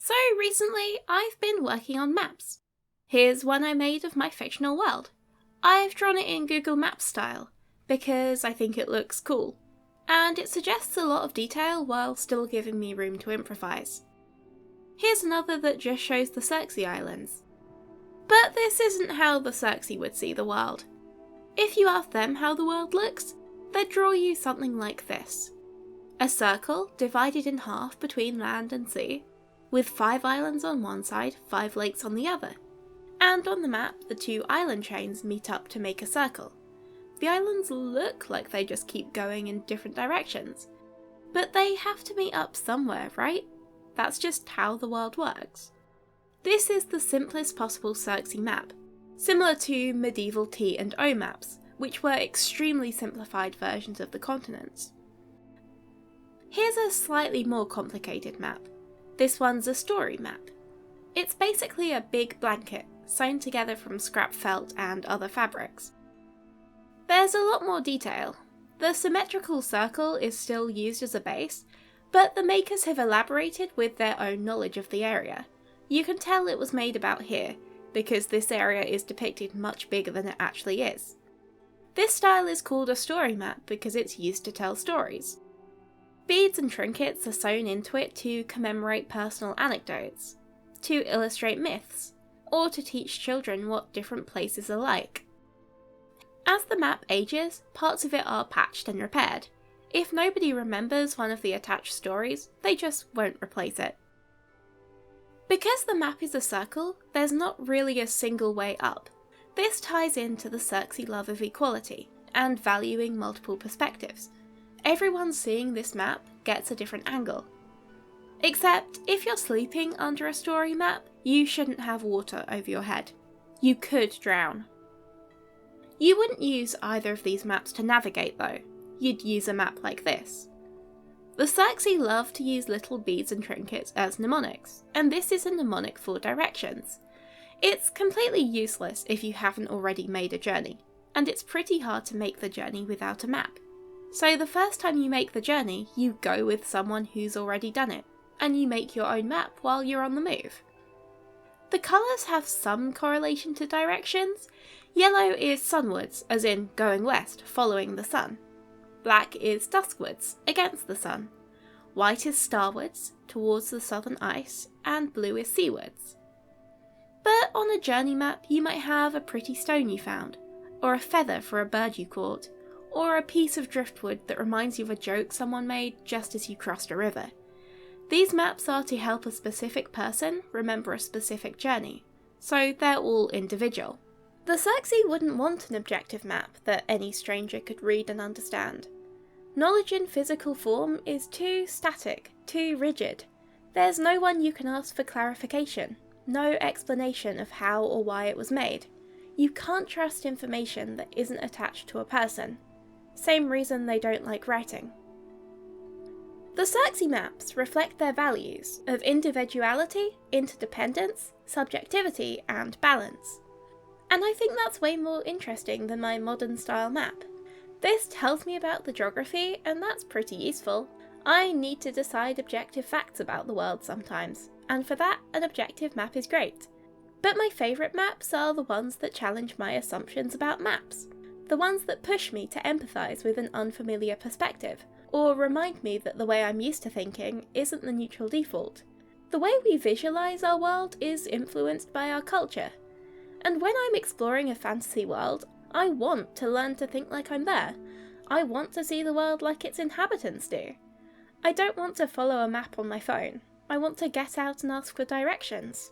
So recently, I've been working on maps. Here's one I made of my fictional world. I've drawn it in Google Maps style, because I think it looks cool, and it suggests a lot of detail while still giving me room to improvise. Here's another that just shows the Circe Islands. But this isn't how the Circe would see the world. If you ask them how the world looks, they'd draw you something like this. A circle divided in half between land and sea, with 5 islands on one side, 5 lakes on the other. And on the map, the 2 island chains meet up to make a circle. The islands look like they just keep going in different directions, but they have to meet up somewhere, right? That's just how the world works. This is the simplest possible Circe map, similar to medieval T and O maps, which were extremely simplified versions of the continents. Here's a slightly more complicated map. This one's a story map. It's basically a big blanket, sewn together from scrap felt and other fabrics. There's a lot more detail. The symmetrical circle is still used as a base, but the makers have elaborated with their own knowledge of the area. You can tell it was made about here, because this area is depicted much bigger than it actually is. This style is called a story map because it's used to tell stories. Beads and trinkets are sewn into it to commemorate personal anecdotes, to illustrate myths, or to teach children what different places are like. As the map ages, parts of it are patched and repaired. If nobody remembers one of the attached stories, they just won't replace it. Because the map is a circle, there's not really a single way up. This ties into the Circe love of equality, and valuing multiple perspectives. Everyone seeing this map gets a different angle. Except, if you're sleeping under a story map, you shouldn't have water over your head. You could drown. You wouldn't use either of these maps to navigate though. You'd use a map like this. The Circe love to use little beads and trinkets as mnemonics, and this is a mnemonic for directions. It's completely useless if you haven't already made a journey, and it's pretty hard to make the journey without a map. So the first time you make the journey, you go with someone who's already done it, and you make your own map while you're on the move. The colours have some correlation to directions. Yellow is sunwards, as in going west, following the sun. Black is duskwards, against the sun. White is starwards, towards the southern ice, and blue is seawards. But on a journey map you might have a pretty stone you found, or a feather for a bird you caught, or a piece of driftwood that reminds you of a joke someone made just as you crossed a river. These maps are to help a specific person remember a specific journey, so they're all individual. The Circe wouldn't want an objective map that any stranger could read and understand. Knowledge in physical form is too static, too rigid. There's no one you can ask for clarification, no explanation of how or why it was made. You can't trust information that isn't attached to a person. Same reason they don't like writing. The Circe maps reflect their values of individuality, interdependence, subjectivity, and balance. And I think that's way more interesting than my modern style map. This tells me about the geography, and that's pretty useful. I need to decide objective facts about the world sometimes, and for that, an objective map is great. But my favourite maps are the ones that challenge my assumptions about maps. The ones that push me to empathise with an unfamiliar perspective, or remind me that the way I'm used to thinking isn't the neutral default. The way we visualise our world is influenced by our culture. And when I'm exploring a fantasy world, I want to learn to think like I'm there. I want to see the world like its inhabitants do. I don't want to follow a map on my phone. I want to get out and ask for directions.